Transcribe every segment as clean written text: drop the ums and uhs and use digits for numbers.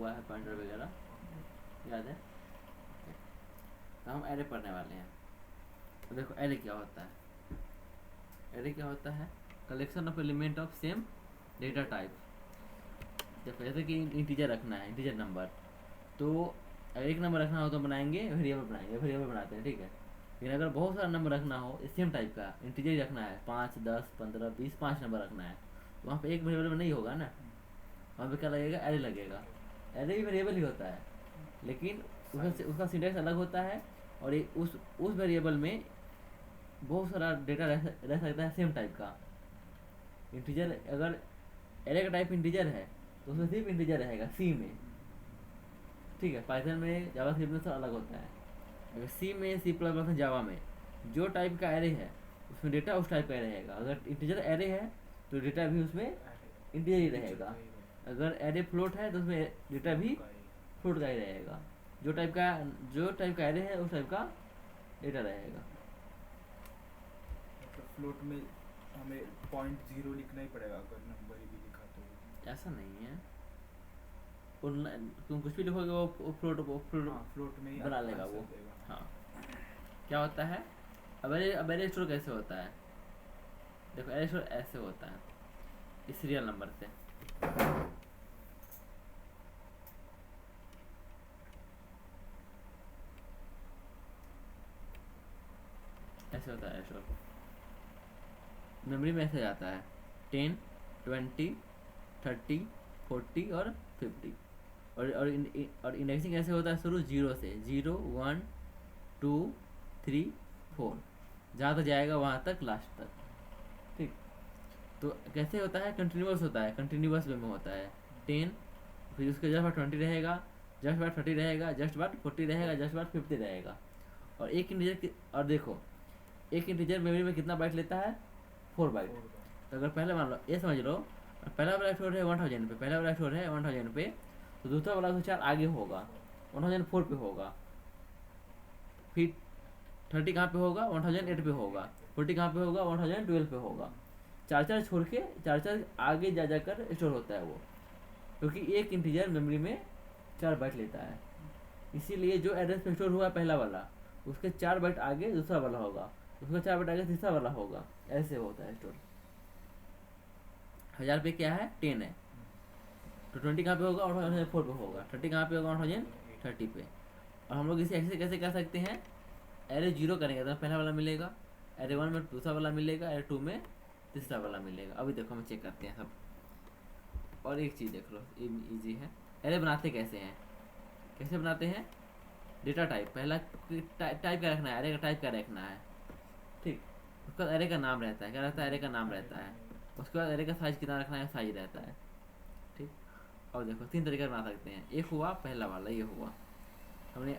हुआ है पॉइंटर वगैरह, याद है? तो हम एरे पढ़ने वाले हैं। तो देखो एरे क्या होता है। एरे क्या होता है? Collection of element of same data type. देखो जैसे कि इंटीजर रखना है, इंटीजर नंबर, तो अगर एक नंबर रखना हो तो बनाएंगे वेरिएबल, बनाएंगे वेरिएबल बनाते हैं, ठीक है। लेकिन अगर बहुत सारा नंबर रखना हो सेम टाइप का, इंटीजर ही रखना है, 5 10 15 20 5 नंबर रखना है, तो वहाँ पे एक वेरिएबल में नहीं होगा ना, वहाँ पे क्या लगेगा? एरे लगेगा। एरे भी वेरिएबल ही होता है, लेकिन उसका सिंटेक्स अलग होता है। और ये उस वेरिएबल में बहुत सारा डेटा रह सकता है सेम टाइप का। इंटीजर अगर एरे का टाइप इंटीजर है तो उसमें सिर्फ इंटीजर रहेगा सी में, ठीक है। पाइथन में, जावास्क्रिप्ट में सब अलग होता है। अगर सी में, सी प्लस प्लस में, जावा में जो टाइप का एरे है उसमें डेटा उस टाइप का ही रहेगा। अगर इंटीजर एरे है तो डेटा भी उसमें इंटीजर ही रहेगा। अगर एरे फ्लोट है तो उसमें डेटा भी फ्लोट का ही रहेगा। जो टाइप का एरे है उस टाइप का डेटा रहेगा। मतलब फ्लोट में हमें 0.0 लिखना ही पड़ेगा अगर नंबर ही भी लिखा तो? ऐसा नहीं है, तुम कुछ भी लिखोगे वो फ्लोट में ही बना लेगा वो। आंसर देगा। हाँ, क्या होता है? अब एरे स्टोर कैसे होता है? देखो एरे स्टोर ऐसे होता है, इस सीरियल नंबर से। ऐसे होता है स्टोर। मेमोरी में ऐसे जाता है 10 20 30 40 और 50। और इंडेक्सिंग ऐसे होता है शुरू 0 से, 0 1 2 3 4, जहाँ तक जाएगा वहाँ तक, लास्ट तक, ठीक। तो कैसे होता है? कंटिन्यूस होता है, कंटिन्यूस वे में होता है। 10, फिर उसके जस्ट बाद 20 रहेगा, जस्ट बाद 30 रहेगा, जस्ट बाद 40 रहेगा, जस्ट बाद 50 रहेगा। और एक इंटीजर, और देखो एक इंटीजर मेमोरी में कितना बाइट लेता है? 4 बाइट। तो अगर पहले मान लो, ये समझ लो, पहला वाला स्टोर है 1000 पे, पहला वाला स्टोर है 1000 पे, तो दूसरा वाला उससे 4 आगे होगा, 1004 पे होगा। फिर 30 कहाँ पे होगा? 1008 पे होगा। 40 कहाँ पे होगा? 1012 पे होगा। चार चार छोड़ के चार चार आगे जा जाकर स्टोर होता है वो, क्योंकि एक इंटीजर मेमोरी में 4 बाइट लेता है। इसीलिए जो एड्रेस पे स्टोर हुआ पहला वाला, उसके 4 बाइट आगे दूसरा वाला होगा, उसका 4 बाइट आगे तीसरा वाला होगा। ऐसे होता है स्टोर। 1000 पे क्या है? 10 है, तो 20 कहाँ पे होगा? 1004 पे होगा। 30 कहाँ पे होगा? 1030 पे। और हम लोग इसे ऐसे कैसे कर सकते हैं? एरे 0 करेंगे तो पहला वाला मिलेगा, एरे 1 में दूसरा वाला मिलेगा, एरे 2 में तीसरा वाला मिलेगा। अभी देखो हम चेक करते हैं सब। और एक चीज़ देख लो, इजी है। एरे बनाते कैसे हैं? कैसे बनाते हैं? डेटा टाइप, पहला टाइप का रखना है, एरे का टाइप का रखना है, ठीक। उसके बाद एरे का नाम रहता है, क्या रहता है? एरे का नाम रहता है। उसके बाद एरे का साइज कितना रखना है? साइज रहता है, ठीक। और देखो 3 तरीके से बना सकते हैं। एक हुआ पहला वाला, ये हुआ, हमने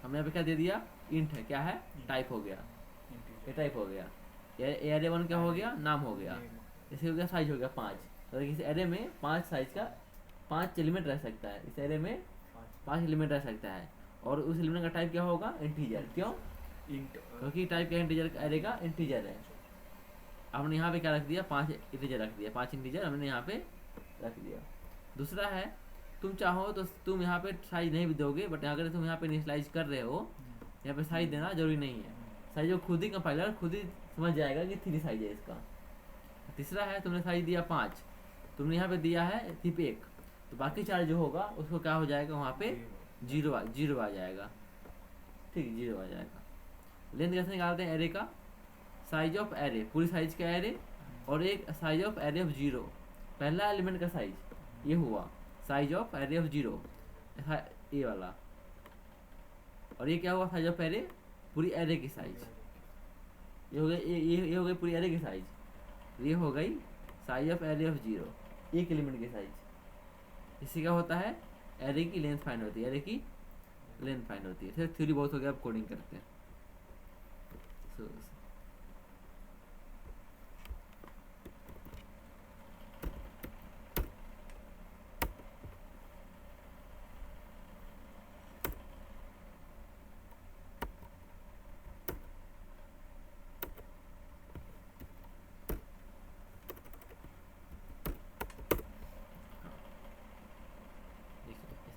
हमने अभी क्या दे दिया? इंट है, क्या है? टाइप हो गया, ये टाइप हो गया। एरे 1 क्या हो गया? नाम हो गया। इसे हो गया साइज, हो गया 5। तो इस एरे में 5 साइज का 5 एलिमेंट रह सकता है, इस एरे में 5 एलिमेंट रह सकता है। और उस एलिमेंट का टाइप क्या होगा? इंटीजर। क्यों? क्योंकि टाइप क्या इंटीजर एरे का? इंटीजर है। हमने यहाँ पे क्या रख दिया? 5 इंटीजर रख दिया, 5 इंटीजर हमने यहाँ पे रख दिया। दूसरा है, तुम चाहो तो तुम यहाँ पे साइज नहीं भी दोगे, बट अगर तुम यहाँ पे इनिशियलाइज कर रहे हो, यहाँ पे साइज देना जरूरी नहीं है। साइज वो खुद ही कंपाइलर खुद ही समझ जाएगा कि 3 साइज है इसका। तीसरा है, तुमने साइज दिया 5, तुमने यहाँ पे दिया है सिर्फ 1, तो बाकी 4 जो होगा उसको क्या हो जाएगा? वहाँ पे जीरो आ जाएगा, ठीक, 0 आ जाएगा। लेंथ कैसे निकालते हैं एरे का? साइज ऑफ एरे, पूरी साइज का एरे, और एक साइज ऑफ एरे ऑफ 0, पहला एलिमेंट का साइज, ये हुआ साइज ऑफ एरे ऑफ 0, ये वाला। और ये क्या हुआ? साइज ऑफ एरे, पूरी एरे की साइज। ये हो गई, ये हो गई पूरी एरे की साइज। ये हो गई साइज ऑफ एरे ऑफ 0, एक एलिमेंट की साइज। इसी का होता है एरे की लेंथ फाइंड होती है, एरे की लेंथ फाइंड होती है। फिर थ्योरी बहुत हो गया, अब कोडिंग करते हैं।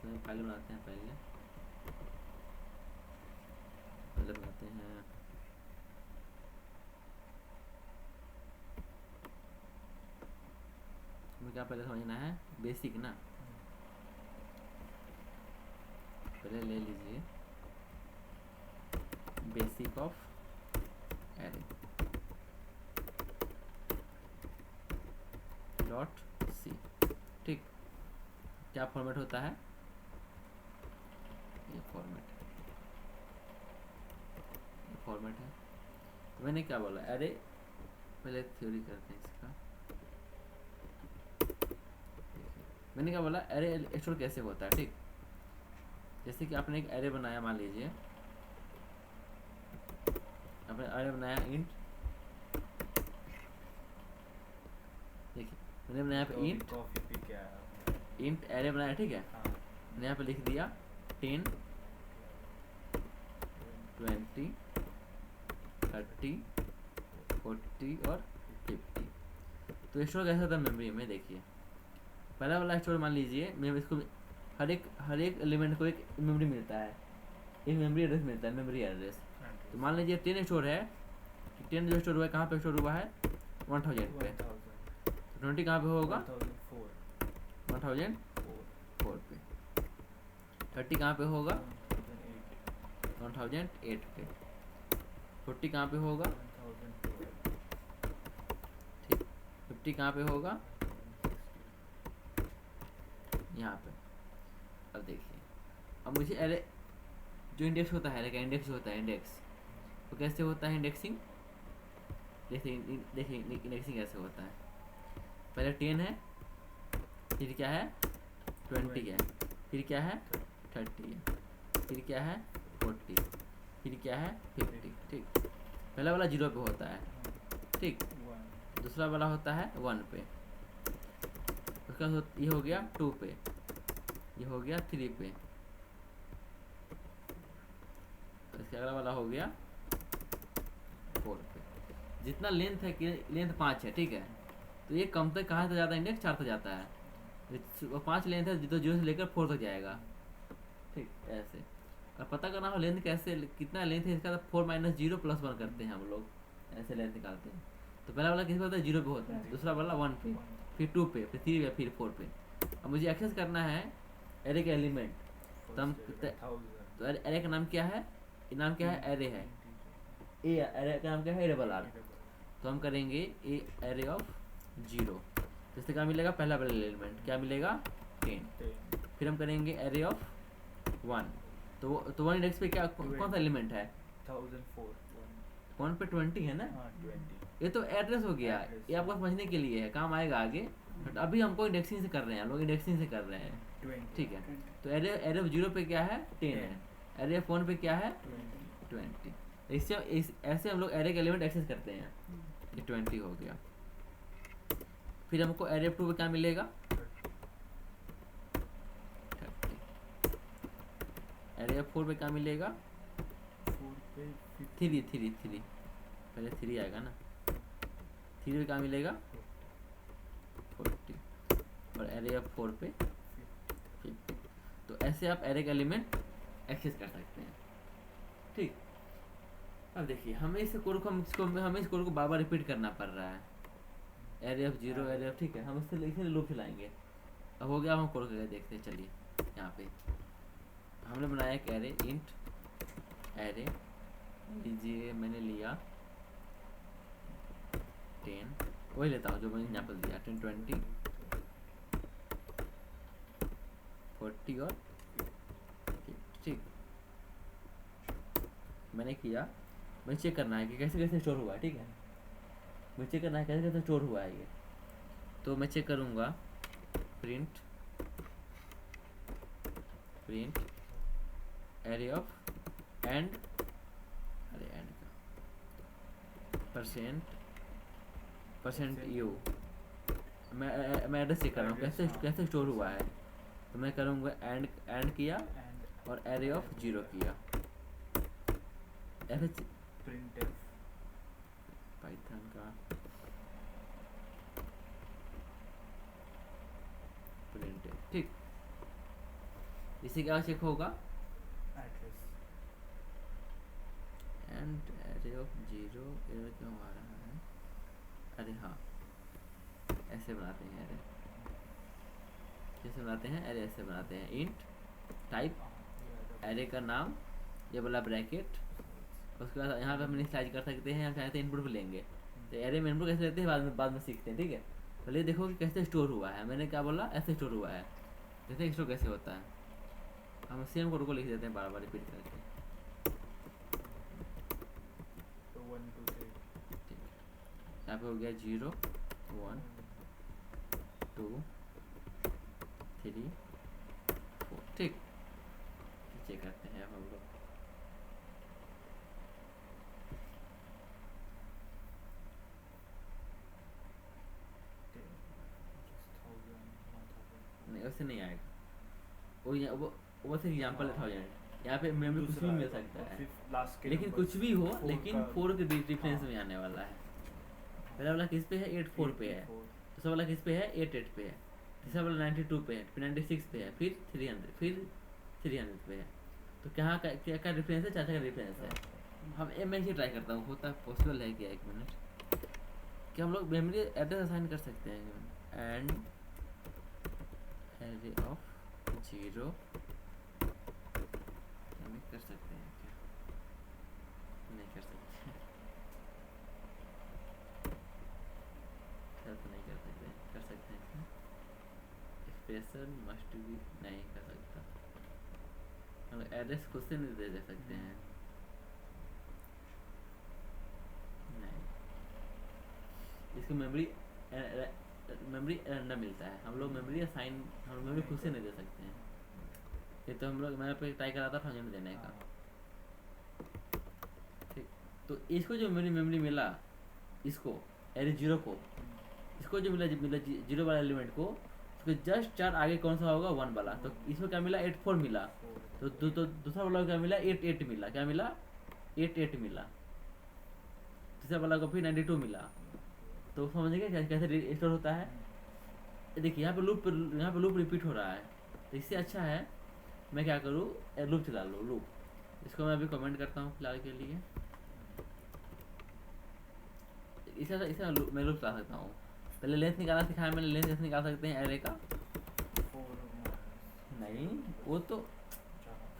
इसमें फाइल बनाते हैं पहले बनाते हैं हमें क्या पहले समझना है बेसिक ना, पहले ले लीजिए basic of array dot C. ठीक, क्या फॉर्मेट होता है, ये फॉर्मेट है। तो मैंने क्या बोला एरे, पहले थ्योरी करते हैं इसका। मैंने क्या बोला एरे स्टोर कैसे होता है। ठीक, जैसे कि आपने एक एरे बनाया, मान लीजिए आपने एरे बनाया इंट, देखिए मैंने बनाया पे इंट, कॉफी पी के आया आपने। इंट एरे बनाया, ठीक है। हाँ मैंने यहाँ पे लिख दिया 10 20 30 40 और 50। तो स्टोर कैसा होता है मेमोरी में, देखिए पहला वाला स्टोर मान लीजिए मैं इसको हर एक एलिमेंट को एक मेमोरी मिलता है, एक मेमोरी एड्रेस मिलता है, मेमोरी एड्रेस। तो मान लीजिए 10 स्टोर है, कि 10 जो स्टोर हुआ है कहाँ पे स्टोर हुआ है 1000 पे। 1000 तो 20 कहाँ पे होगा 1004 1004 पे। 30 कहाँ पे होगा 1008 पे। 40 कहाँ पे होगा, 1012 ठीक। 50 कहाँ पे होगा, यहाँ पे। अब देखिए अब मुझे एरे जो इंडेक्स होता है, एरे का इंडेक्स होता है, इंडेक्स तो कैसे होता है इंडेक्सिंग, देखिए इंडेक्सिंग कैसे होता है। पहले 10 है, फिर क्या है 20 है, फिर क्या है 30 है, फिर क्या है 40, फिर क्या है 50। ठीक, पहला वाला 0 पे होता है, ठीक। दूसरा वाला होता है 1 पे, उसका ये हो गया 2 पे, ये हो गया 3 पे, इसके अगला वाला हो गया 4 पे। जितना लेंथ है, लेंथ 5 है, ठीक है। तो ये कम तक कहाँ तक जाता है, इंडेक्स 4 तक जाता है। 5 लेंथ है तो 0 से लेकर 4 तक जाएगा, ठीक। ऐसे और पता करना हो लेंथ कैसे, कितना लेंथ है इसका, तो 4 - 0 + 1 करते हैं हम लोग, ऐसे लेंथ निकालते हैं। तो पहला वाला किस पे होता है 0 पे होता है, दूसरा वाला 1 पे, फिर 2 पे, फिर 3 पे, फिर 4 पे। अब मुझे एक्सेस करना है एरे का एलिमेंट, तो हम तो एरे का नाम क्या है, ये नाम क्या है एरे है, ए एरे का नाम क्या है डबल आर। तो हम करेंगे ए एरे ऑफ 0, जिससे क्या मिलेगा पहला वाला एलिमेंट क्या मिलेगा 10। फिर हम करेंगे एरे ऑफ 1, तो 1 इंडेक्स पे क्या कौन सा एलिमेंट है 1004 1 पे 20 है ना। 20 ये तो एड्रेस हो गया, Address। ये आपको समझने के लिए है, काम आएगा आगे। बट अभी हमको इंडेक्सिंग से कर रहे हैं, हम लोग इंडेक्सिंग से कर रहे हैं, 20 ठीक है। तो एरे ऑफ 0 पे क्या है 10 है, एरे ऑफ 1 पे क्या है 20। इससे ऐसे हम लोग एरे के एलिमेंट एक्सेस करते हैं। ये 20 हो गया। फिर हमको एरे ऑफ 2 पे क्या मिलेगा 30। एरे ऑफ 4 पे क्या मिलेगा 4 पे 3 पहले 3 आएगा ना, 3 पे क्या मिलेगा 40 और एरे ऑफ 4 पे 50। तो ऐसे आप एरे का एलिमेंट एक्सेस कर सकते हैं, ठीक। अब देखिए हमें इस कोड को बार बार रिपीट करना पड़ रहा है, एरे ऑफ 0 एरे ऑफ, ठीक है। हम इससे लूप चलाएंगे। अब हो गया, हम कोड करके देखते हैं। चलिए यहाँ पे हमने बनाया एक एरे इंट एरे, लीजिए मैंने लिया 10, वही लेता हूँ जो मैंने यहाँ पर दिया 10 20 40 और 50, ठीक। मैंने किया, मुझे चेक करना है कि कैसे कैसे स्टोर हुआ है, ठीक है। मुझे चेक करना है कैसे कैसे स्टोर हुआ है ये, तो मैं चेक करूँगा प्रिंट एरे ऑफ एंड, अरे एंड का परसेंट यू, मैं एड्रेस चेक कर रहा हूँ कैसे कैसे स्टोर हुआ है। तो मैं करूँगा एंड किया और एरे ऑफ 0 किया, ऐसे printf पाइथन का प्रिंट, ठीक। इससे क्या चेक होगा, address and array of zero, error क्यों आ रहा है, अरे हाँ ऐसे बनाते हैं एरे, कैसे बनाते हैं एरे, ऐसे बनाते हैं, इंट टाइप एरे का नाम, ये वाला ब्रैकेट, उसके बाद यहाँ पे हम इनिशियलाइज कर सकते हैं, हम चाहते हैं इनपुट भी लेंगे, तो एरे में इनपुट कैसे लेते हैं बाद में सीखते हैं, ठीक है। पहले देखो कि कैसे स्टोर हुआ है, मैंने क्या बोला ऐसे स्टोर हुआ है, जैसे स्टोर कैसे होता है, हम सेम कोड को लिख देते हैं बार बार रिपीट करके, तो 1 2 3 ठीक है। यहाँ पे हो गया 0 1 2 3 4, ठीक, चेक करते हैं अब हम लोग, नहीं वैसे नहीं आएगा, वो सिर्फ एग्जाम्पल हाँ। था, यहाँ पे मेमोरी कुछ भी मिल सकता है, लास्ट के लेकिन numbers, कुछ भी हो, 4 लेकिन का- 4 के डिफरेंस हाँ। में आने वाला है। पहला वाला किस पे है, 84 पे है, 84, दूसरा वाला किस पे है, 88 पे है, तीसरा वाला 92 पे है, फिर 96 पे है, फिर 300, फिर 300 पे है, तो कहाँ का क्या का डिफरेंस है, चाचा का डिफरेंस है। हम मैं इसे ट्राई करता हूँ, होता पॉसिबल है क्या, एक मिनट, क्या हम लोग मेमोरी एड्रेस असाइन कर सकते हैं, एंड एरे ऑफ 0 कर सकते हैं क्या, नहीं कर सकते हेल्प नहीं कर सकते, कर सकते हैं क्या, स्पेशल मस्ट भी नहीं कर सकता, हम एड्रेस खुद से नहीं दे सकते हैं, नहीं, इसको मेमोरी रैंडम मिलता है, हम लोग मेमोरी असाइन, हम लोग मेमोरी खुद से नहीं दे सकते हैं, ये तो हम लोग मैं पे ट्राई करा था 1000 देने का, ठीक, तो इसको जो मेरी मेमोरी मिला, इसको एरे 0 को, इसको जो मिला 0 वाला एलिमेंट को, उसके जस्ट 4 आगे कौन सा होगा 1 वाला, तो इसमें क्या मिला 84 मिला, तो दूसरा वाला क्या मिला 88 मिला, क्या मिला 88 मिला, तीसरा वाला को फिर 92 मिला, तो समझ गए कैसे स्टोर होता है। देखिए यहाँ पे लूप रिपीट हो रहा है, तो इससे अच्छा है मैं क्या करूँ, लूप चला लूँ, लूप, इसको मैं अभी कमेंट करता हूँ फिलहाल के लिए, इसे मैं लूप चला सकता हूँ, पहले लेंथ निकालना सिखाया मैंने, लेंथ कैसे निकाल सकते हैं एरे का, 4 नहीं वो तो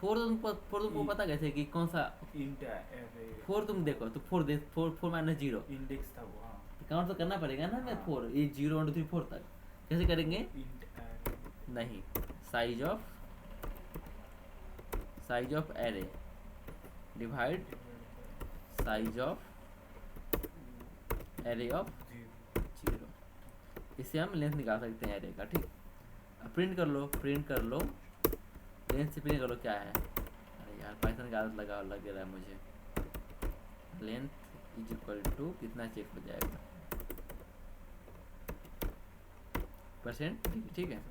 4 तुमको पता कैसे कि कौन सा इंट एरे 4, तुम देखो तो 4 माइनस 0 इंडेक्स था वो, हाँ, काउंट तो करना पड़ेगा ना, मैं हाँ। 4 ये 0 1 2 3 4 तक कैसे करेंगे, इंट एरे नहीं, size of array divide size of array of 0, इससे हम लेंथ निकाल सकते हैं एरे का, ठीक। अब प्रिंट कर लो, लेंथ से प्रिंट कर लो क्या है, अरे यार पाइथन का आदत लग रहा है मुझे, लेंथ इज इक्वल टू कितना चेक हो जाएगा, परसेंट, ठीक है,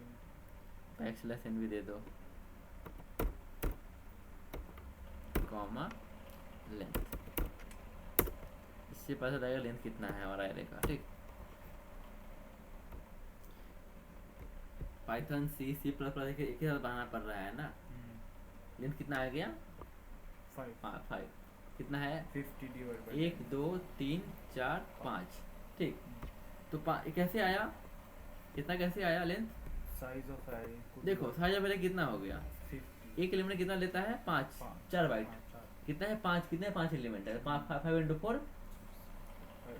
बैकस्लैश एन भी दे दो, कॉमा लेंथ, इससे पता चलेगा लेंथ कितना है हमारा एरे का, ठीक। पाइथन सी प्लस प्लस एक ही साथ बनाना पड़ रहा है ना, लेंथ कितना आ गया 5 कितना है 50 डिवाइड बाय 1 2 3 4 5, ठीक, तो कैसे आया, कितना कैसे आया लेंथ, साइज ऑफ एरे देखो साइज ऑफ एरे कितना हो गया, 50 एक एलिमेंट कितना लेता है 5 4 बाइट, कितना है 5, कितने 5 एलिमेंट है, 5 इंटू 4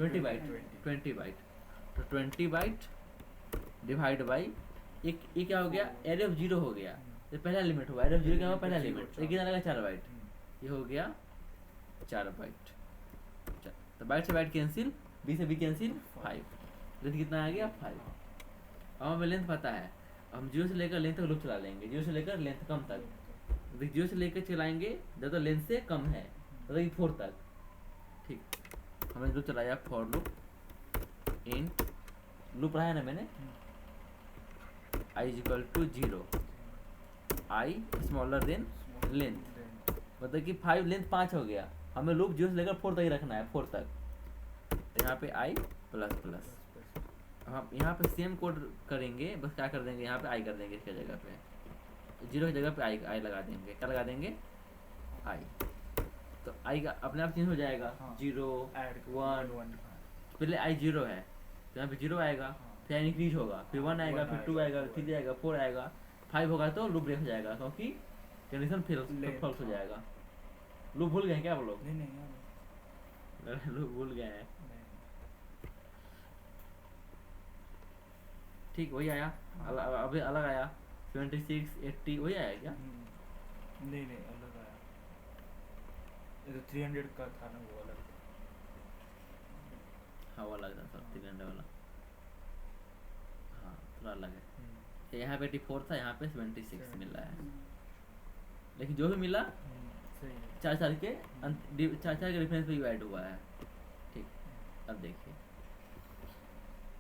20 बाइट, 20 बाइट, तो 20 बाइट डिवाइड बाई एक, ये क्या हो गया एरे ऑफ 0 हो गया, ये पहला एलिमेंट हुआ, एरे ऑफ 0 क्या हुआ पहला एलिमेंट, ये कितना लगा 4 बाइट, ये हो गया 4 बाइट, तो बाइट से बाइट कैंसिल, बी से बी कैंसिल, 5, लेंथ कितना आ गया 5, अब हमें लेंथ पता है, हम 0 से लेकर लेंथ तक लूप चला लेंगे, 0 से लेकर लेंथ कम तक, 0 से लेकर चलाएंगे जब तक लेंथ से कम है तब तक 4 तक, ठीक, हमने लूप चलाया फॉर लूप, इंट लूप रहा है ना मैंने, i is equal to 0, i smaller than length, मतलब कि 5 लेंथ 5 हो गया, हमें लूप 0 से लेकर 4 तक ही रखना है, 4 तक, तो यहाँ पे i प्लस प्लस, हम यहाँ पे सेम कोड करेंगे, बस क्या कर देंगे यहाँ पे i कर देंगे इसके जगह पे, जीरो की जगह पे आई आई लगा देंगे, क्या लगा देंगे, आई। तो आई का अपने आप चेंज हो जाएगा, हाँ। जीरो ऐड 1, 1 पहले आई जीरो है तो यहाँ पे जीरो आएगा, हाँ। फिर आई इंक्रीज होगा, फिर वन आएगा, फिर टू आएगा, 3 आएगा, 4 आएगा, 5 होगा तो लूप ब्रेक हो जाएगा, क्योंकि कंडीशन फॉल्स हो जाएगा। लूप भूल गए हैं क्या आप लोग? नहीं यार लूप भूल गए हैं, नहीं। ठीक वही आया। हाँ। अभी अलग आया 76 80 वही आया क्या? नहीं अलग आया, ये तो 300 का था ना, वो अलग था। हाँ वो अलग था सर, 300 वाला, हाँ थोड़ा अलग है। हम्म, यहाँ पे 84 था, यहाँ पे 76 मिल रहा है, हम्म, लेकिन जो भी मिला सही है। चार चार के रेफरेंस पे ऐड हुआ है। ठीक, अब देखिए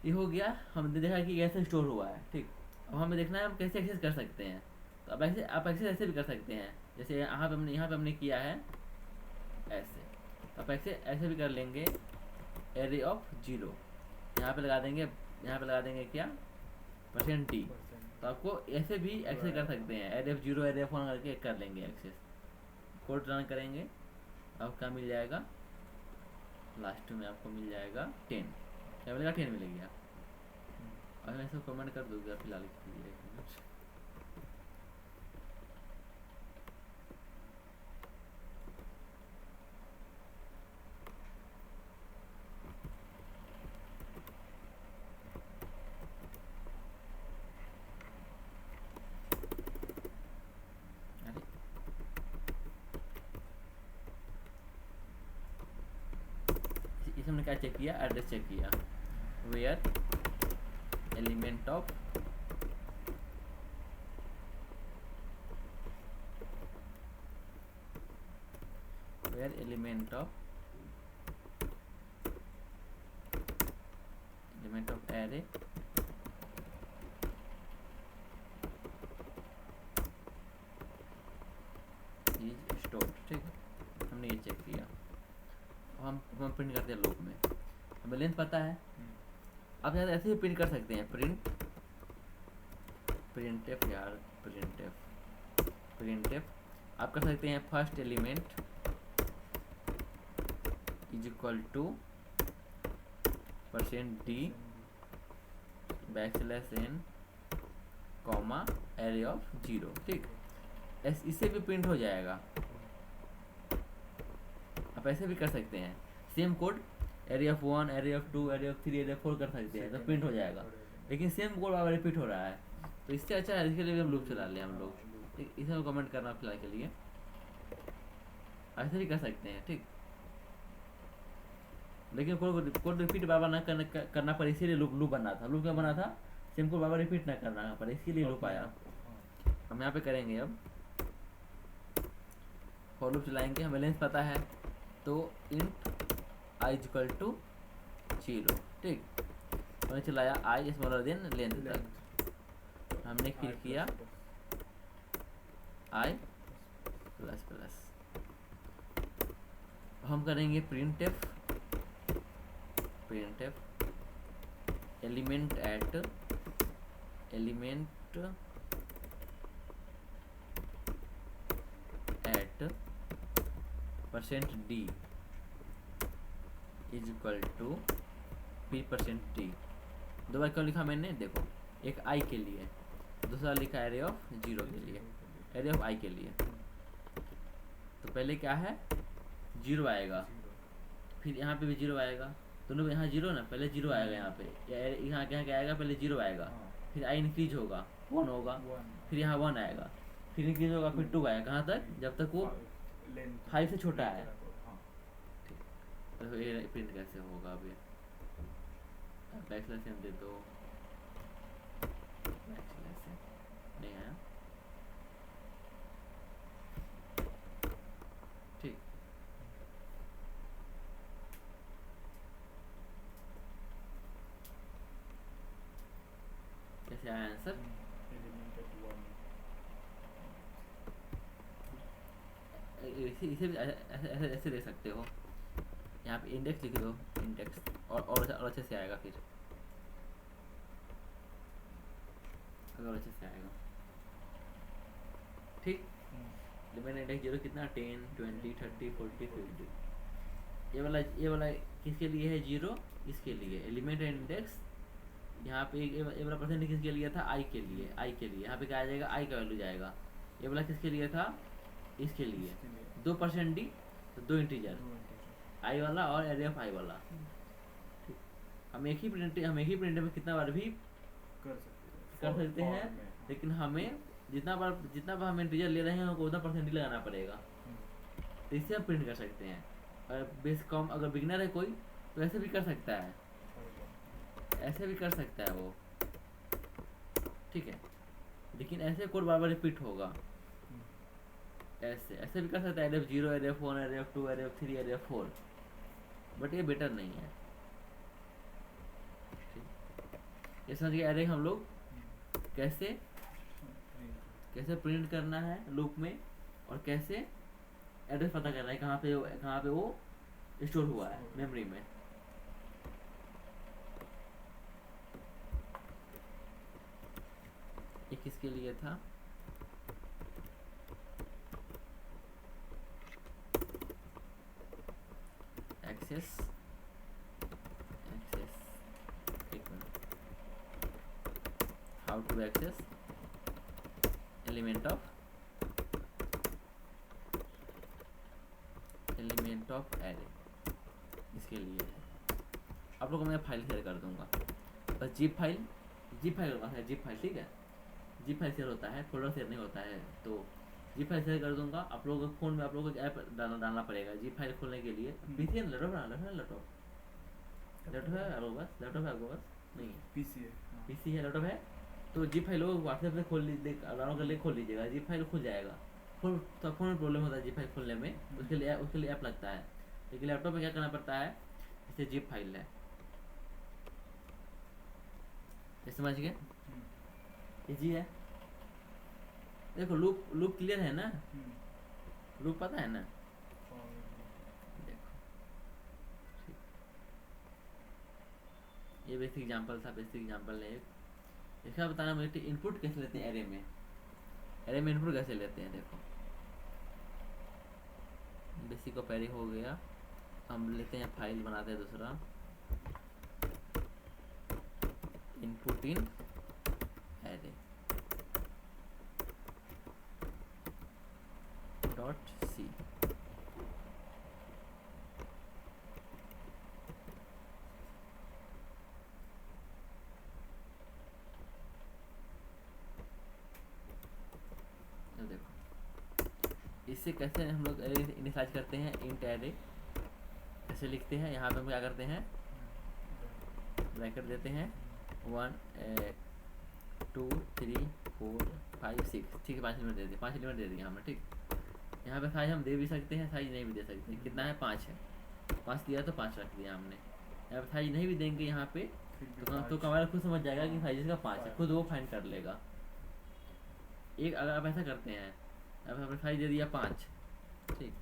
ये हो गया, हमने देखा कि कैसे स्टोर हुआ है। ठीक, अब हमें देखना है हम कैसे एक्सेस कर सकते हैं। तो अब ऐसे आप एक्सेस ऐसे भी कर सकते हैं, जैसे यहाँ पे हमने किया है ऐसे, तो आप ऐसे ऐसे भी कर लेंगे, एरे ऑफ जीरो यहाँ पे लगा देंगे, यहाँ पे लगा देंगे क्या, %d। तो आपको ऐसे भी एक्सेस कर सकते हैं, array of zero array of 1 करके कर लेंगे एक्सेस। कोड रन करेंगे, आपको क्या मिल जाएगा, लास्ट में आपको मिल जाएगा 10, क्या मिलेगा, 10 मिलेगी। और मैं इसको कमेंट कर दूंगा फिलहाल के लिए, 1 मिनट। अरे इसे हमने क्या चेक किया, एड्रेस चेक किया, where element of array is stored. ठीक, हमने ये चेक किया। हम प्रिंट करते हैं लूप में, हमें लेंथ पता है। आप यहाँ ऐसे ही प्रिंट कर सकते हैं, प्रिंटफ यार, प्रिंटफ आप कर सकते हैं, first element is equal to %d \n comma array of zero. ठीक, इससे भी प्रिंट हो जाएगा। आप ऐसे भी कर सकते हैं, same code array of 1 array of 2 array of 3 array of 4 कर सकते हैं, तो प्रिंट हो जाएगा। लेकिन सेम कोड बार रिपीट हो रहा है, तो इससे अच्छा है, इसके लिए भी हम लूप चला लें हम लोग। ठीक, इसे हम कमेंट करना फिलहाल के लिए, ऐसे भी कर सकते हैं। ठीक, लेकिन कोड रिपीट बार बार ना करना पड़े, इसीलिए लूप बना था। लूप क्या बना था, सेम कोड बार बार रिपीट ना करना पड़े, इसीलिए लूप आया। हम यहाँ पे करेंगे, अब फॉर लूप चलाएंगे, हमें लेंथ पता है, तो इंट i इक्वल टू 0। ठीक, हमने चलाया i स्मॉलर देन लेंथ तक, हमने फिर किया i प्लस प्लस। हम करेंगे printf element at %d is equal to %t। दो बार क्यों लिखा मैंने, देखो, एक i के लिए, दूसरा लिखा एरे ऑफ जीरो के लिए, एरे ऑफ i के लिए। तो पहले क्या है, जीरो आएगा, फिर यहाँ पे भी जीरो आएगा, दोनों यहाँ जीरो ना, पहले जीरो आएगा यहाँ पे, यहाँ क्या आएगा, पहले जीरो आएगा, फिर i इंक्रीज होगा, 1 होगा, फिर यहाँ 1 आएगा, फिर इंक्रीज होगा, फिर 2 आएगा, कहाँ तक, जब तक वो 5 से छोटा है। तो ये प्रिंट कैसे होगा, अभी बैकस्लैश दे दो, बैकस्लैश नहीं आया। ठीक, कैसे आया आंसर, इसे भी ऐसे दे सकते हो, यहाँ पे इंडेक्स लिख दो, इंडेक्स, और अच्छे से आएगा, फिर अगर अच्छे से आएगा। ठीक। एलिमेंट इंडेक्स 0 कितना 10 20 30 40 50। ये वाला किसके लिए है 0, इसके लिए एलिमेंट इंडेक्स यहाँ पे ये वाला परसेंट किसके लिए था आई के लिए, यहाँ पे क्या आ जाएगा आई का वैल्यू जाएगा। ये वाला किसके लिए था इसके लिए 2% डी, तो 2 इंटीजर आई वाला और एरे ऑफ आई वाला। ठीक, हम एक ही प्रिंट में कितना बार भी कर सकते हैं, लेकिन हमें जितना बार हम इंटीजर ले रहे हैं हमको उतना परसेंट ही लगाना पड़ेगा, तो इससे हम प्रिंट कर सकते हैं। और बेस कम अगर बिगनर है कोई तो ऐसे भी कर सकता है, ऐसे भी कर सकता है वो, ठीक है। लेकिन ऐसे कोड बार बार रिपीट होगा, ऐसे भी कर सकता है array of 0 array of 1 array of 2 array of 3 array of 4, but ये बेटर नहीं है। ये समझ गए एरे हम लोग कैसे प्रिंट करना है लूप में, और कैसे एड्रेस पता करना है कहाँ पे वो स्टोर हुआ है मेमोरी में। ये किसके लिए था, एक्सेस एक minute, how to access element of array, इसके लिए है। आप लोगों को मैं फाइल शेयर कर दूंगा, बस जिप फाइल होगा है, जिप फाइल, ठीक है। जिप फाइल शेयर होता है, फोल्डर शेयर नहीं होता है, तो जिप फाइल शेयर कर दूंगा। आप लोगों के फ़ोन में आप लोगों को ऐप डालना पड़ेगा जिप फाइल खोलने के लिए। पीसी है, लैपटॉप है आपके पास नहीं, पीसी है, लैपटॉप है, तो जिप फाइल लोग व्हाट्सएप से खोल लीजिएगा, जिप फाइल खुल जाएगा। फोन में प्रॉब्लम होता है जिप फाइल खोलने में, उसके लिए ऐप लगता है। लेकिन लैपटॉप में क्या करना पड़ता है, जैसे जिप फाइल है, ये समझ गए, इजी है। देखो लूप क्लियर है ना, लूप पता है ना, देखो ठीक। ये बेसिक एग्जांपल है। इसका बताना मुझे इनपुट कैसे लेते हैं एरे में इनपुट कैसे लेते हैं। देखो बेसिक ऑफ एरे हो गया, हम लेते हैं फाइल बनाते हैं दूसरा, इनपुट इन एरे .c। देखो इससे कैसे हम लोग एरे इनिशियलाइज करते हैं, इंट एरे कैसे लिखते हैं। यहाँ पे हम क्या करते हैं, ब्रैकेट देते हैं 1 2 3 4 5 6, ठीक है, 5 एलिमेंट दे दिए, 5 एलिमेंट दे दिए हमने, ठीक। यहाँ पे साइज हम दे भी सकते हैं, साइज नहीं भी दे सकते। कितना है 5 है, 5 दिया तो 5 रख दिया हमने। यहाँ पे साइज नहीं भी देंगे यहाँ पे तो कमाल खुद समझ जाएगा कि साइज इसका 5 है, खुद वो फाइंड कर लेगा। एक अगर आप ऐसा करते हैं, अब आपने साइज दे दिया 5, ठीक,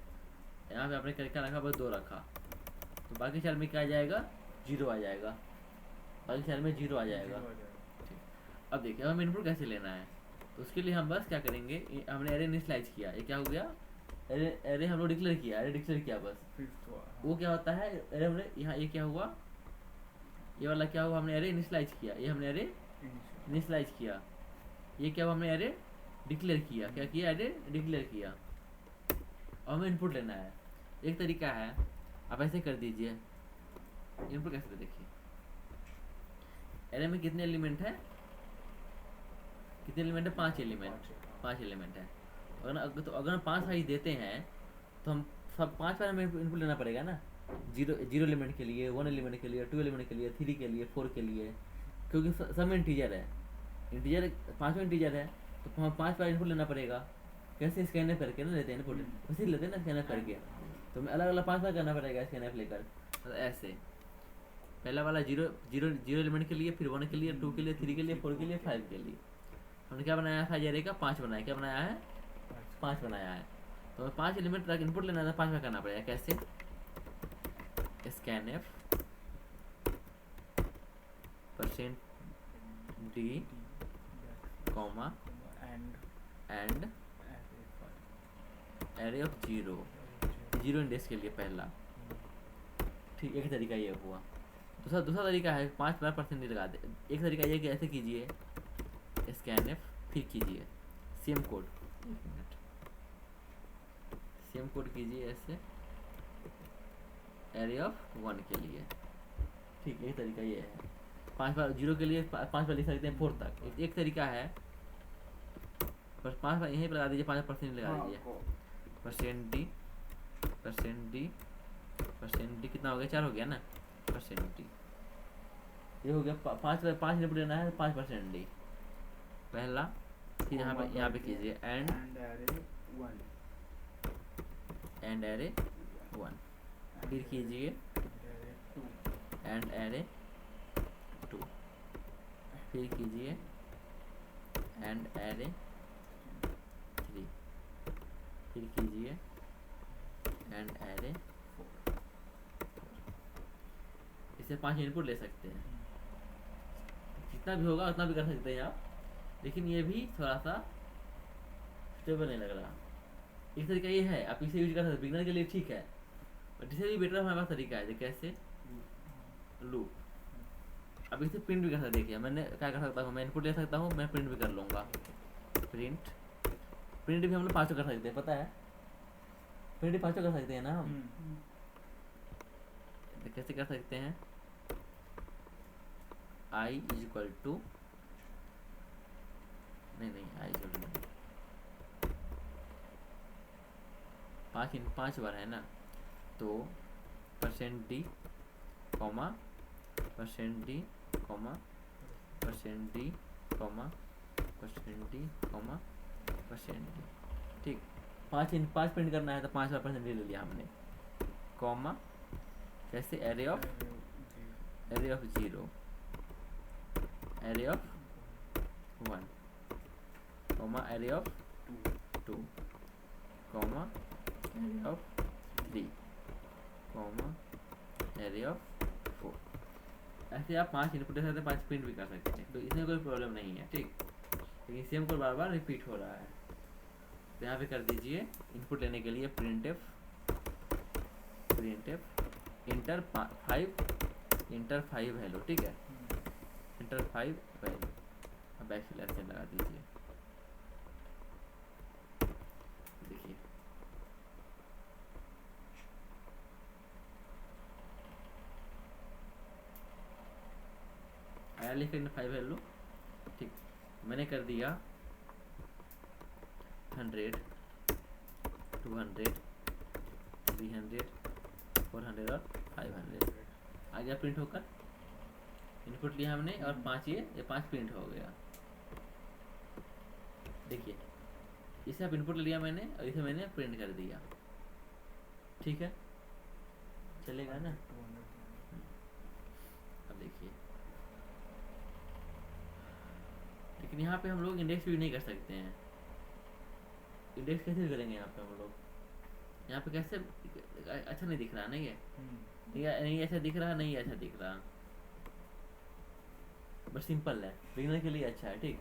यहाँ पे आपने क्या रखा, बस 2 रखा, तो बाकी सेल में क्या आ जाएगा 0 आ जाएगा, बाकी सेल में 0 आ जाएगा, ठीक। अब देखिए अब हमें इनपुट कैसे लेना है, तो उसके लिए हम बस क्या करेंगे, हमने एरे इनिशियलाइज किया, ये क्या हो गया, एरे हम लोग डिक्लेयर किया, बस वो क्या होता है एरे हमने यहाँ, ये क्या हुआ, ये वाला क्या हुआ, हमने एरे इनिशियलाइज किया, ये हमने एरे इनिशियलाइज किया, ये क्या हुआ, हमने एरे डिक्लेयर किया, क्या किया, एरे डिक्लेयर किया, और हमें इनपुट लेना है। एक तरीका है, आप ऐसे कर दीजिए, इनपुट कैसे देखिए, एरे में कितने एलिमेंट है, 5 एलिमेंट है। अगर हम 5 साइज देते हैं तो हम सब 5 बार हमें इनपुट लेना पड़ेगा ना, 0 एलिमेंट के लिए, 1 एलिमेंट के लिए, 2 एलिमेंट के लिए, 3 के लिए, 4 के लिए, क्योंकि सब में इंटीजर है, 5 में इंटीजर है, तो हम 5 बार इनपुट लेना पड़ेगा। कैसे, स्कैनर करके ना लेते हैं इनपुट, उसी लेते हैं ना स्कैनर करके, तो हमें अलग अलग 5 बार करना पड़ेगा स्कैनर लेकर। तो ऐसे पहला वाला 0 एलिमेंट के लिए, फिर 1 के लिए, 2 के लिए, 3 के लिए, 4 के लिए, 5 के लिए। हमने क्या बनाया था, एरे का 5 बनाया, क्या बनाया है 5 बनाया है। तो हमें 5 एलिमेंट तक इनपुट लेना था, 5 में करना पड़ेगा। कैसे, scanf %d comma and array of zero, zero index के लिए पहला। ठीक, एक तरीका ये हुआ। दूसरा दूसरा तरीका है 5% लगा दे। एक तरीका ये कि ऐसे कीजिए स्कैनएफ, फिर कीजिए सेम कोड, एक मिनट, सेम कोड कीजिए ऐसे एरे ऑफ 1 के लिए। ठीक, एक तरीका ये है। 5 बार जीरो के लिए 5 बार लिख सकते हैं 4 तक। एक तरीका है, बस 5 बार यहीं पर लगा दीजिए, 5% लगा दीजिए। परसेंट डी कितना हो गया, 4 हो गया ना। परसेंट डी ये हो गया 5 इनपुट लेना है, 5% डी पहला। फिर यहाँ पे कीजिए एंड एरे 1, फिर कीजिए एंड एरे 2, फिर कीजिए एंड एरे 3, फिर कीजिए एंड एरे 4। इससे 5 इनपुट ले सकते हैं, जितना भी होगा उतना भी कर सकते हैं आप, लेकिन ये भी थोड़ा सा स्टेबल नहीं लग रहा। एक तरीका ये है, आप इसे यूज कर सकते हैं, बिगनर के लिए ठीक है, बट इससे भी बेटर हमारे पास तरीका है। कैसे, लूप। अब इसे प्रिंट भी कर सकते, देखिए मैंने क्या कर सकता हूँ, मैं इनपुट ले सकता हूँ, मैं प्रिंट भी कर लूँगा। प्रिंट भी हम लोग 5 कर सकते हैं, पता है, प्रिंट भी 5 कर सकते हैं ना हम। कैसे कर सकते हैं, i इज इक्वल टू, नहीं i इक्वल टू 5 बार है ना, तो percent D comma percent D comma percent D comma percent D comma percent D. ठीक, 5 प्रिंट करना है तो 5 बार परसेंट डी ले लिया हमने, कॉमा कैसे array of 0, array of 1, comma array of 2, comma array of 3, comma array of 4। ऐसे आप 5 इनपुट दे सकते हैं, 5 प्रिंट भी कर सकते हैं, तो इसमें कोई प्रॉब्लम नहीं है। ठीक, लेकिन सेम कोड बार बार रिपीट हो रहा है, तो यहाँ पे कर दीजिए इनपुट लेने के लिए प्रिंटफ इंटर 5 वैल्यू। ठीक है, इंटर 5 वैल्यू, अब बैकस्लैश से लगा दीजिए। देखिए आया लिख कर 5 वैल्यू। ठीक, मैंने कर दिया 100, 200, 300, 400 और 500 आ गया प्रिंट होकर। इनपुट लिया हमने और 5 ये 5 प्रिंट हो गया। देखिए इसे अब इनपुट लिया मैंने और इसे मैंने प्रिंट कर दिया। ठीक है, चलेगा ना। अब देखिए, लेकिन यहाँ पे हम लोग इंडेक्स यूज नहीं कर सकते हैं। इंडेक्स कैसे करेंगे यहाँ पे हम लोग, यहाँ पे कैसे, अच्छा नहीं दिख रहा ना ये, नहीं ऐसा दिख रहा, नहीं ऐसा दिख रहा, बस सिंपल है, बिगिनर के लिए अच्छा है। ठीक,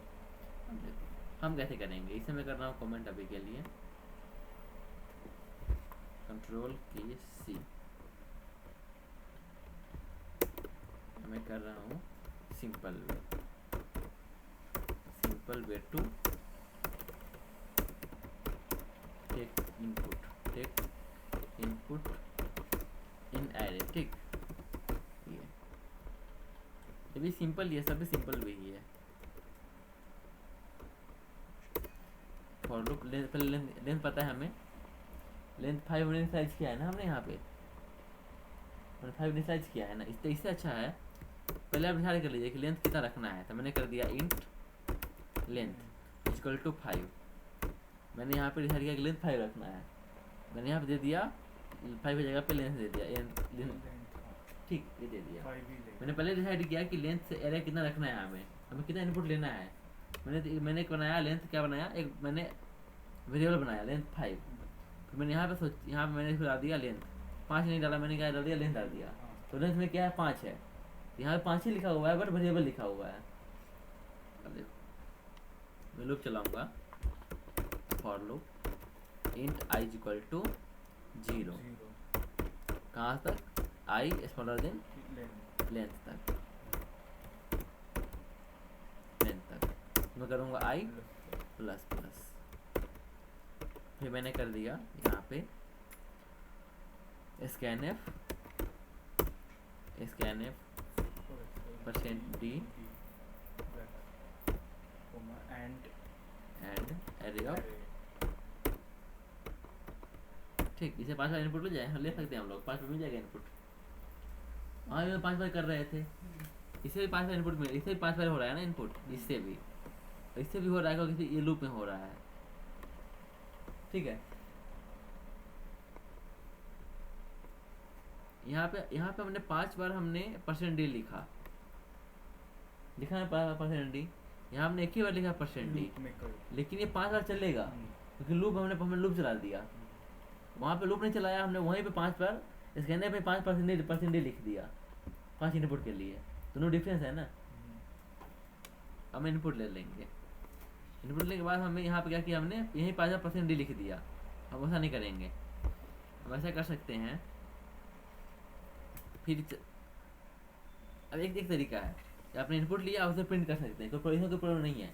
हम कैसे करेंगे, इसे मैं कर रहा हूँ कमेंट अभी के लिए, कंट्रोल की C, मैं कर रहा हूँ simple way to take input in array. ठीक, ये भी सिंपल, ये सब भी सिंपल वही है। फॉर लूप लेंथ पता है हमें, लेंथ 5 इनिशियलाइज किया है ना हमने, यहाँ पे 5 इनिशियलाइज किया है ना, इससे अच्छा है पहले आप डिसाइड कर लीजिए कि लेंथ कितना रखना है। तो मैंने कर दिया इंट लेंथ इक्वल टू 5, मैंने यहाँ पे डिसाइड किया कि लेंथ 5 रखना है, मैंने यहाँ पे दे दिया 5 की जगह पे लेंथ दे दिया, ठीक ये दे दिया। मैंने पहले डिसाइड किया कि लेंथ से एरे कितना रखना है, हमें कितना इनपुट लेना है। मैंने एक बनाया लेंथ, क्या बनाया, एक मैंने वेरिएबल बनाया लेंथ 5, फिर मैंने यहाँ पे मैंने इसको डाल दिया लेंथ 5 नहीं डाला, मैंने क्या डाल दिया, लेंथ डाल दिया। तो लेंथ में क्या है, 5 है, यहाँ पे 5 ही लिखा हुआ है बट वेरिएबल लिखा हुआ है। अब देखो मैं लूप चलाऊंगा, for loop int I is equal to 0 0 कहाँ तक, I smaller than length length तक, लेंथ तक मैं करूँगा आई प्लस प्लस। फिर मैंने कर दिया यहाँ पे scanf percent D and array of, ठीक, इसे 5 बार इनपुट ले जाए, ले सकते हैं हम लोग, 5 बार मिल जाएगा इनपुट। हाँ ये 5 बार कर रहे थे, इसे भी 5 बार इनपुट मिल, इससे भी 5 बार हो रहा है ना इनपुट, इससे भी हो रहा है क्योंकि ये लूप में हो रहा है, ठीक है। यहाँ पे हमने 5 बार हमने परसेंट डी लिखा है परसेंट डी, यहाँ हमने एक ही बार लिखा परसेंट डी, लेकिन ये 5 बार चलेगा क्योंकि लूप हमने लूप चला दिया, वहाँ पे लूप नहीं चलाया हमने, वहीं पे 5 बार स्कैनर पे 5% लिख दिया 5 इनपुट के लिए, दोनों डिफरेंस है ना। हम इनपुट ले लेंगे, इनपुट लेने के बाद हमें यहाँ पे क्या किया, हमने यहीं 5% डी लिख दिया। हम ऐसा नहीं करेंगे, हम ऐसा कर सकते हैं फिर अब एक तरीका है कि आपने इनपुट लिया उसे प्रिंट कर सकते हैं, कोई प्रॉब्लम नहीं है।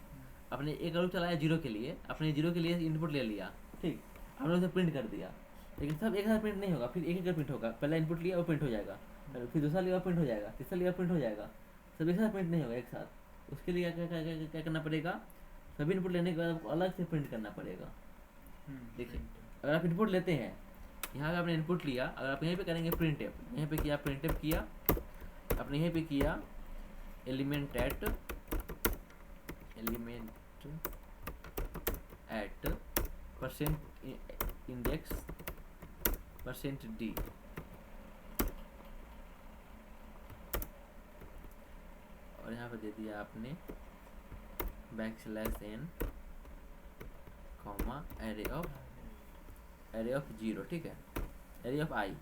आपने एक लूप चलाया 0 के लिए, आपने 0 के लिए इनपुट ले लिया, ठीक, हमने उसे प्रिंट कर दिया, लेकिन सब एक साथ प्रिंट नहीं होगा, फिर एक प्रिंट होगा। पहला इनपुट लिया वो प्रिंट हो जाएगा, फिर दूसरा लिया प्रिंट हो जाएगा, तीसरा लिया प्रिंट हो जाएगा, सब एक साथ प्रिंट नहीं होगा एक साथ। उसके लिए क्या करना पड़ेगा, सभी इनपुट लेने के बाद आपको अलग से प्रिंट करना पड़ेगा। देखिए अगर आप इनपुट लेते हैं, यहाँ पे आपने इनपुट लिया, अगर आप यहीं पे करेंगे प्रिंट एफ, यहाँ पे किया प्रिंट एफ किया, आपने यहीं पे किया element at percent index percent D, और यहाँ पे दे दिया आपने \n कॉमा एरे ऑफ 0, ठीक है, एरे ऑफ आई।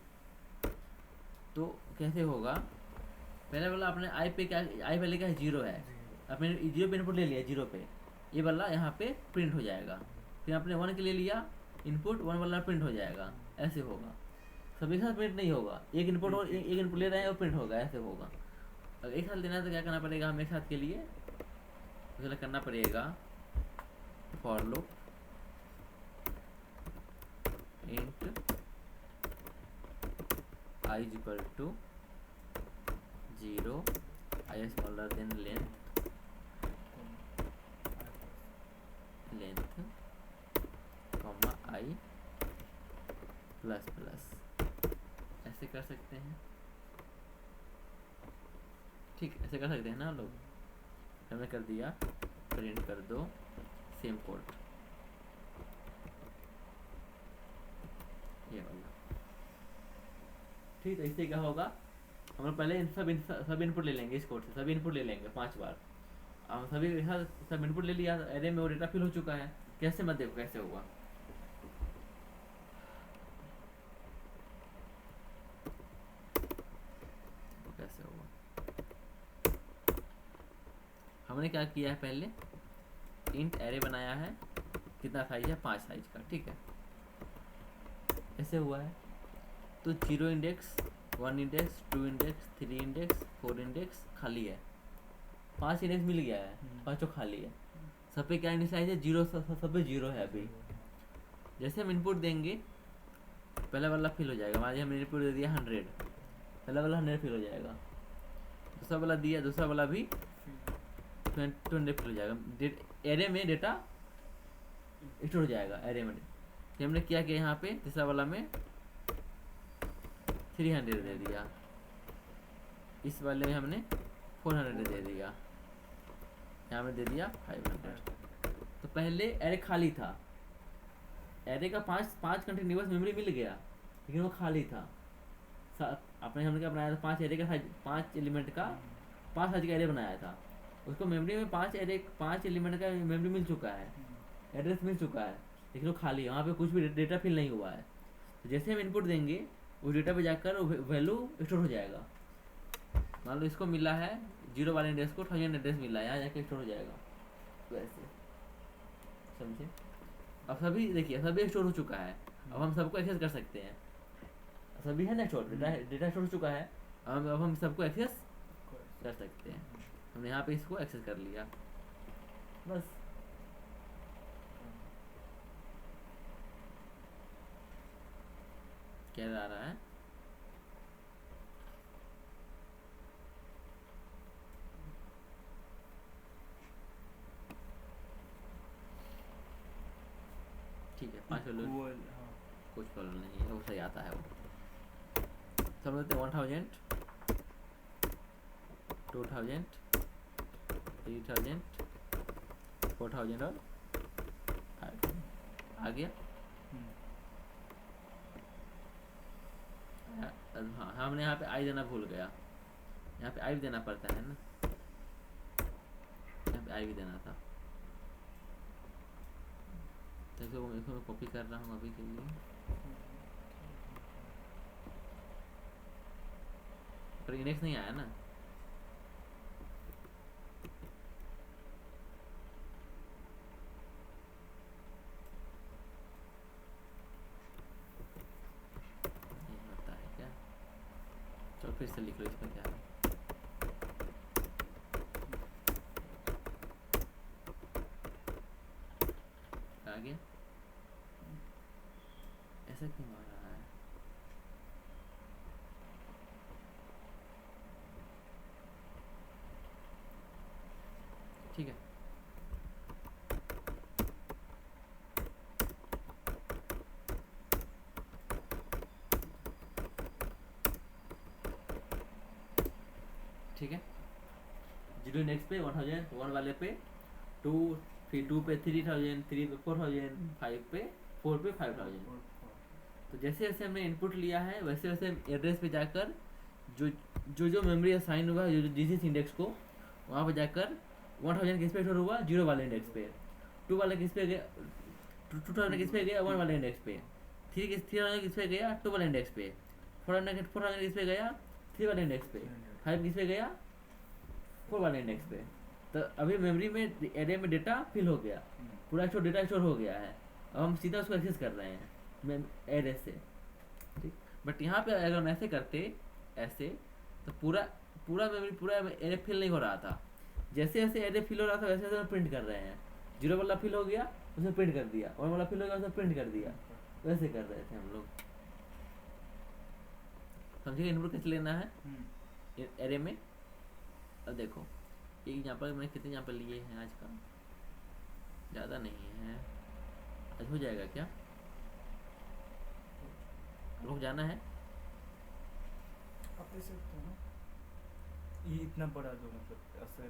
तो कैसे होगा, पहले वाला आपने आई पे क्या, आई पहले क्या है 0 है, आपने 0 पे इनपुट ले लिया, 0 पे ये वाला यहाँ पे प्रिंट हो जाएगा, फिर आपने 1 के लिए लिया इनपुट, 1 वाला प्रिंट हो जाएगा, ऐसे होगा। सभी साथ प्रिंट नहीं होगा, एक इनपुट और एक इनपुट ले रहे हैं और प्रिंट होगा, ऐसे होगा। अगर एक साथ देना है तो क्या करना पड़ेगा, हम एक साथ के लिए उसे करना पड़ेगा for loop int I is equal to 0 I smaller than length comma I plus plus, ऐसे कर सकते हैं, ठीक, ऐसे कर सकते हैं ना हम लोग। हमने कर दिया, प्रिंट कर दो सेम कोड, ये वाला, ठीक है। इससे क्या होगा, हम लोग पहले सब इनपुट ले लेंगे, इस कोड से सभी इनपुट ले लेंगे 5 बार, हम सभी के साथ सब इनपुट ले लिया, एरे में वो डेटा फिल हो चुका है। कैसे मत देखो कैसे हुआ, कैसे हुआ, हमने क्या किया है, पहले इंट एरे बनाया है, कितना साइज है, 5 साइज का, ठीक है, ऐसे हुआ है। तो 0 index, 1 index, 2 index, 3 index, 4 index खाली है, 5 इंडेक्स मिल गया है, 5 खाली है, सब पे क्या इनिशियलाइज है 0, सब पे 0 है अभी। जैसे हम इनपुट देंगे पहला वाला फिल हो जाएगा, मान लीजिए हमने इनपुट दे दिया 100, पहला वाला 100 फिल हो जाएगा, दूसरा वाला दिया, दूसरा वाला भी 200 फिल हो जाएगा, एरे में डेटा स्टोर हो जाएगा एरे में। तो हमने क्या किया, यहाँ पे तीसरा वाला में 300 दे दिया, इस वाले में हमने 400 दे दिया, यहाँ में दे दिया 500। तो पहले एरे खाली था, एरे का 5 कंटिन्यूअस मेमोरी मिल गया, लेकिन वो खाली था। आपने हमने क्या बनाया था, 5 एरे का साइज, 5 एलिमेंट का 5 साइज का एरे बनाया था, उसको मेमोरी में 5 एलिमेंट का मेमोरी मिल चुका है, एड्रेस मिल चुका है, लेकिन वो खाली है, वहाँ पे कुछ भी डेटा फिल नहीं हुआ है। तो जैसे हम इनपुट देंगे उस डेटा पे जाकर वैल्यू स्टोर हो जाएगा। मान लो इसको मिला है 0 वाले एड्रेस को 1000 एड्रेस मिला है, यहाँ जाके स्टोर हो जाएगा, तो ऐसे समझे। अब सभी देखिए सभी स्टोर हो चुका है, अब हम सबको एक्सेस कर सकते हैं, सभी है ना स्टोर, डेटा स्टोर हो चुका है, अब हम सबको एक्सेस कर सकते हैं। हमने यहाँ पे इसको एक्सेस कर लिया बस। क्या आ रहा है? ठीक है 5 वैल्यू, कुछ प्रॉब्लम नहीं है, वो सही आता है वो। सब लेते हैं 1000, 2000, 3000, 4000 और 5000 आ गया। हाँ हमने यहाँ पे आई देना भूल गया, यहाँ पे आई भी देना पड़ता है ना, यहाँ पे आई भी देना था। तो इसको मैं कॉपी कर रहा हूँ अभी के लिए, पर इंडेक्स नहीं आया ना। नहीं होता है क्या? चलो फिर से लिख लो इसमें क्या है। आ गया? ऐसा क्यों आ रहा है? ठीक है ठीक है। 0 इंडेक्स पे 1000, 1 वाले पे 2, फिर 2 पे 3000, 3 पे 4000, 5 पे 4 पे 5000। तो जैसे जैसे हमने इनपुट लिया है वैसे वैसे एड्रेस पे जाकर जो जो जो मेमोरी असाइन हुआ है, जो जिस इंडेक्स को, वहाँ पे जाकर 1000 किस पे स्टोर हुआ, 0 वाले इंडेक्स पे, 2 वाले किस पे गया, 2000 किस पे गया, 1 वाले इंडेक्स पे, 300 किस पे गया, 2 वाले इंडेक्स पे, 400 किस पे गया, 3 वाले इंडेक्स पे, 5 किस पे गया, 4 वाले इंडेक्स पे। तो अभी मेमोरी में एरे में डेटा फिल हो गया, पूरा स्टोर डेटा स्टोर हो गया है, अब हम सीधा उसको एक्सेस कर रहे हैं एरे से, ठीक। बट यहाँ पे अगर हम ऐसे करते ऐसे, तो पूरा पूरा मेमोरी पूरा एरे फिल नहीं हो रहा था, जैसे जैसे एरे फिल हो रहा था वैसे वैसे हम प्रिंट कर रहे हैं। 0 वाला फिल हो गया उसमें प्रिंट कर दिया, 1 वाला फिल हो गया उसमें प्रिंट कर दिया, वैसे कर रहे थे हम लोग। समझिए इनपुट कैसे लेना है एरे में। अब देखो एक एग्जाम्पल मैंने कितने एग्जाम्पल लिए हैं आज का, ज़्यादा नहीं है, आज हो जाएगा क्या, रुक जाना है। आप ले सकते हो ना, ये इतना बड़ा जो मतलब असाइन